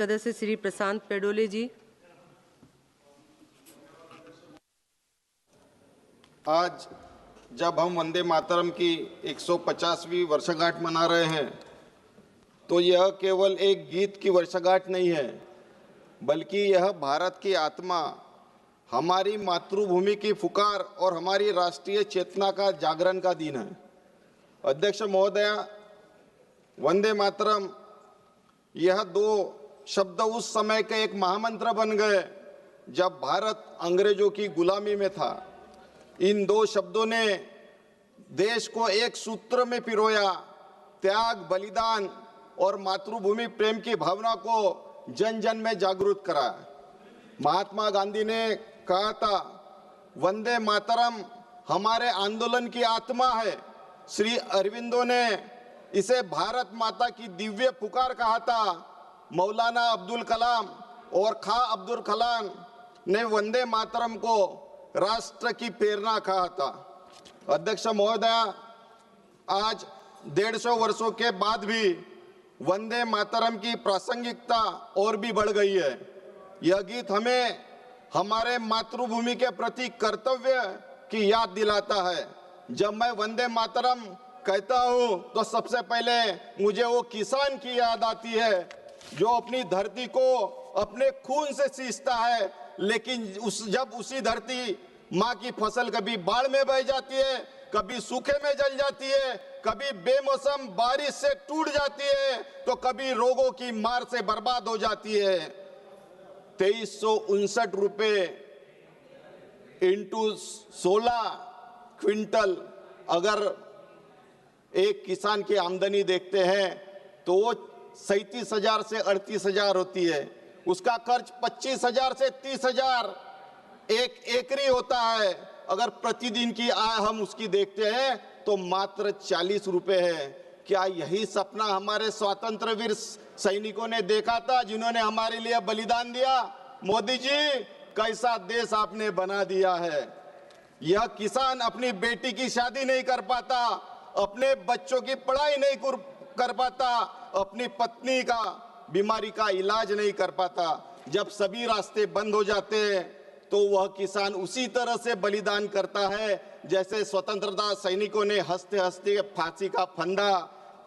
सदस्य श्री प्रशांत पेडोले जी। आज जब हम वंदे मातरम की 150वीं वर्षगांठ मना रहे हैं तो यह केवल एक गीत की वर्षगांठ नहीं है, बल्कि यह भारत की आत्मा, हमारी मातृभूमि की पुकार और हमारी राष्ट्रीय चेतना का जागरण का दिन है। अध्यक्ष महोदया, वंदे मातरम यह दो शब्द उस समय के एक महामंत्र बन गए जब भारत अंग्रेजों की गुलामी में था। इन दो शब्दों ने देश को एक सूत्र में पिरोया, त्याग, बलिदान और मातृभूमि प्रेम की भावना को जन जन में जागृत करा। महात्मा गांधी ने कहा था, वंदे मातरम हमारे आंदोलन की आत्मा है। श्री अरविंदो ने इसे भारत माता की दिव्य पुकार कहा था। मौलाना अब्दुल कलाम और खां अब्दुल कलाम ने वंदे मातरम को राष्ट्र की प्रेरणा कहा था। अध्यक्ष महोदया, आज 150 वर्षों के बाद भी वंदे मातरम की प्रासंगिकता और भी बढ़ गई है। यह गीत हमें हमारे मातृभूमि के प्रति कर्तव्य की याद दिलाता है। जब मैं वंदे मातरम कहता हूं तो सबसे पहले मुझे वो किसान की याद आती है जो अपनी धरती को अपने खून से सींचता है, लेकिन जब उसी धरती माँ की फसल कभी बाढ़ में बह जाती है, कभी सूखे में जल जाती है, कभी बेमौसम बारिश से टूट जाती है, तो कभी रोगों की मार से बर्बाद हो जाती है। 2359 रुपए इंटू 16 क्विंटल अगर एक किसान की आमदनी देखते हैं तो वो 37,000 से 38,000 होती है। उसका खर्च 25,000 से 30,000 एक एकरी होता है। अगर प्रतिदिन की आय हम उसकी देखते हैं तो मात्र 40 रुपए है। क्या यही सपना हमारे स्वतंत्र वीर सैनिकों ने देखा था, जिन्होंने हमारे लिए बलिदान दिया? मोदी जी, कैसा देश आपने बना दिया है। यह किसान अपनी बेटी की शादी नहीं कर पाता, अपने बच्चों की पढ़ाई नहीं कर पाता, अपनी पत्नी का बीमारी का इलाज नहीं कर पाता। जब सभी रास्ते बंद हो जाते हैं तो वह किसान उसी तरह से बलिदान करता है जैसे स्वतंत्रता सैनिकों ने हंसते हंसते फांसी का फंदा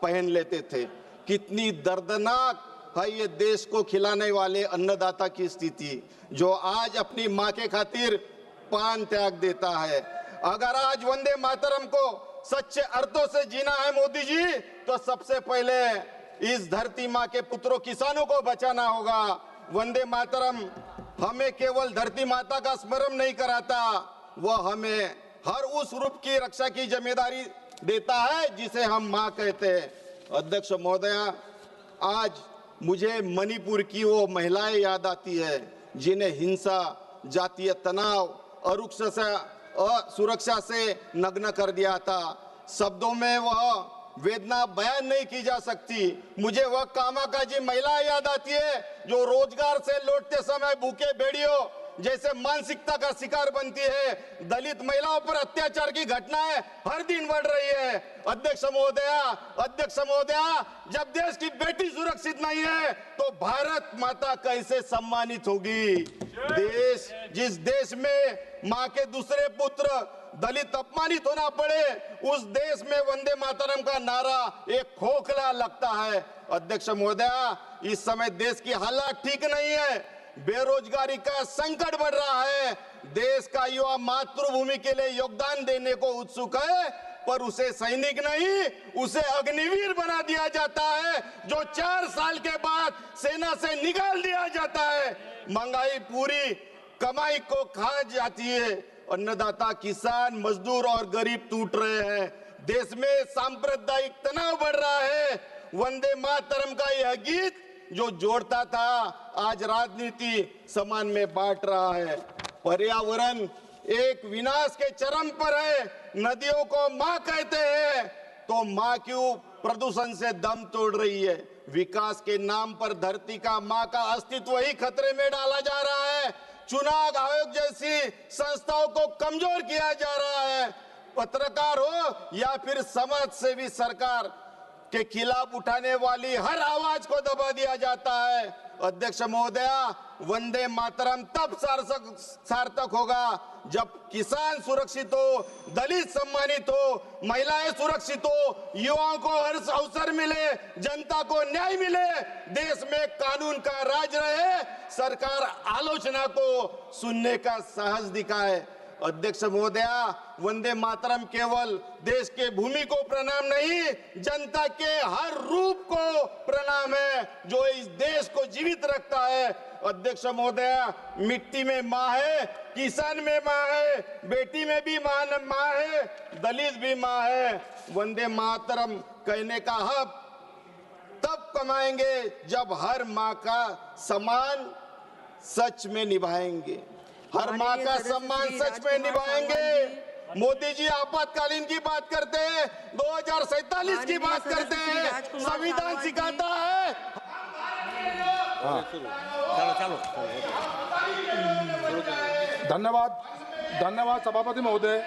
पहन लेते थे। कितनी दर्दनाक है ये देश को खिलाने वाले अन्नदाता की स्थिति, जो आज अपनी माँ के खातिर प्राण त्याग देता है। अगर आज वंदे मातरम को सच्चे अर्थों से जीना है मोदी जी, तो सबसे पहले इस धरती माँ के पुत्रों किसानों को बचाना होगा। वंदे मातरम हमें केवल धरती माता का स्मरण नहीं कराता, वह हमें हर उस रूप की रक्षा की जिम्मेदारी देता है जिसे हम माँ कहते हैं। अध्यक्ष महोदया, आज मुझे मणिपुर की वो महिलाएं याद आती है जिन्हें हिंसा, जातीय तनाव और सुरक्षा से नग्न कर दिया था। शब्दों में वह वेदना बयान नहीं की जा सकती। मुझे वह कामाकाजी महिला याद आती है जो रोजगार से लौटते समय भूखे भेड़ियों जैसे मानसिकता का शिकार बनती है। दलित महिलाओं पर अत्याचार की घटनाएं हर दिन बढ़ रही है। अध्यक्ष महोदया, जब देश की बेटी सुरक्षित नहीं है तो भारत माता कैसे सम्मानित होगी? जिस देश में माँ के दूसरे पुत्र दलित अपमानित होना पड़े, उस देश में वंदे मातरम का नारा एक खोखला लगता है। अध्यक्ष महोदया, इस समय देश की हालत ठीक नहीं है, बेरोजगारी का संकट बढ़ रहा है। देश का युवा मातृभूमि के लिए योगदान देने को उत्सुक है, पर उसे सैनिक नहीं, उसे अग्निवीर बना दिया जाता है, जो 4 साल के बाद सेना से निकाल दिया जाता है। महंगाई पूरी कमाई को खा जाती है। अन्नदाता, किसान, मजदूर और गरीब टूट रहे हैं। देश में सांप्रदायिक तनाव बढ़ रहा है। वंदे मातरम का यह गीत जो जोड़ता था, आज राजनीति समान में बांट रहा है। पर्यावरण एक विनाश के चरम पर है। नदियों को माँ कहते हैं तो माँ क्यों प्रदूषण से दम तोड़ रही है? विकास के नाम पर धरती का माँ का अस्तित्व ही खतरे में डाला जा रहा है। चुनाव आयोग जैसी संस्थाओं को कमजोर किया जा रहा है। पत्रकार हो या फिर समाज सेवी, सरकार के खिलाफ उठाने वाली हर आवाज को दबा दिया जाता है। अध्यक्ष महोदया, वंदे मातरम तब सार्थक होगा जब किसान सुरक्षित हो, दलित सम्मानित हो, महिलाएं सुरक्षित हो, युवाओं को हर अवसर मिले, जनता को न्याय मिले, देश में कानून का राज रहे, सरकार आलोचना को सुनने का साहस दिखाए। अध्यक्ष महोदया, वंदे मातरम केवल देश के भूमि को प्रणाम नहीं, जनता के हर रूप को प्रणाम है जो इस देश को जीवित रखता है। अध्यक्ष महोदया, मिट्टी में माँ है, किसान में माँ है, बेटी में भी माँ है, दलित भी माँ है। वंदे मातरम कहने का हक तब कमाएंगे जब हर माँ का सम्मान सच में निभाएंगे, हर माँ का सम्मान सच में निभाएंगे। मोदी जी आपातकालीन की बात करते हैं, 2047 की बात करते हैं, संविधान सिखाता है। चलो धन्यवाद सभापति महोदय।